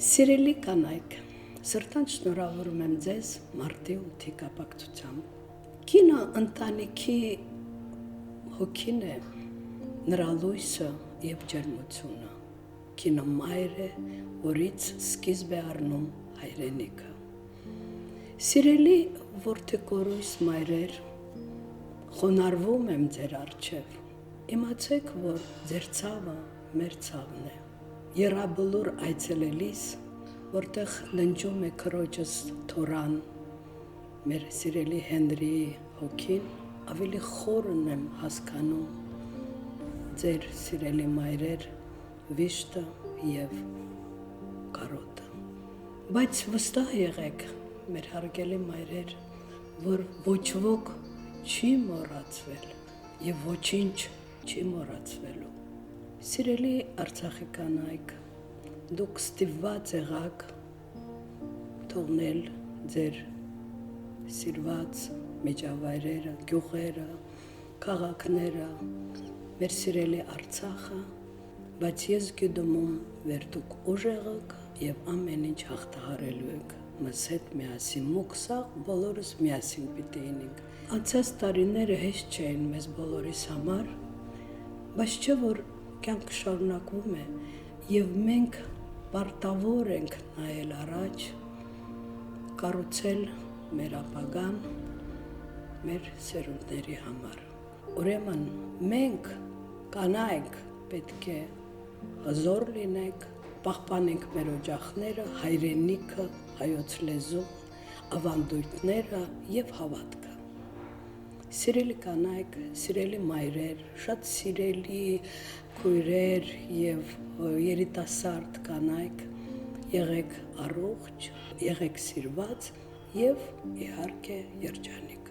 Սիրելի կանայք, սրտանց շնորհավորում եմ ձեզ մարտի 8-ի կապակցությամբ։ Կինը ընտանիքի հոգին է, նրա լույսը և ջերմությունը։ Կինը մայր է, որից սկիզբ է առնում հայրենիքը։ Սիրելի որդեկորույս մայրեր, խոնարհվում եմ ձեր առջև։ Իմացեք, որ ձեր ցավը մեր ցավն է։ Եռաբլուր այցելելիս, որտեղ լնջում է քրոջս Թորան, մեր սիրելի Հենրիի հոգին, ավելի խորն եմ հասկանում ձեր սիրելի մայրեր Վիշտը և Կարոտը։ Բայց վստահ եղեք, մեր հարգելի մայրեր, որ ոչ ոք չի մոռացվել և ոչինչ չի մոռացվելու։ Սիրելի Արցախի կանայք, դուք ստիպված եղաք թողնել ձեր սիրված միջավայրերը, գյուղերը, քաղաքները, մեր սիրելի Արցախը, բայց ես գիտում եմ, որ դուք ուժեղ եք և ամեն ինչ հաղթահարելու եք։ Մեզ հետ միասին մուգ սաղ բոլորս միասին պիտի լինենք։ Անցած տարիները հեշտ չէին մեզ բոլորիս համար, բայց չէ որ կյանքը շարունակվում է և մենք պարտավոր ենք նայել առաջ, կառուցել մեր ապագան մեր սերունդների համար։ Ուրեմն մենք կանայք պետք է հզոր լինենք, պահպանենք մեր օջախները, հայրենիքը, հայոց լեզուն, ավանդույթները և հավատքը։ Սիրելի կանայք, սիրելի մայրեր, շատ սիրելի քույրեր և երիտասարդ կանայք, եղեք առողջ, եղեք սիրված և իհարկե երջանիկ։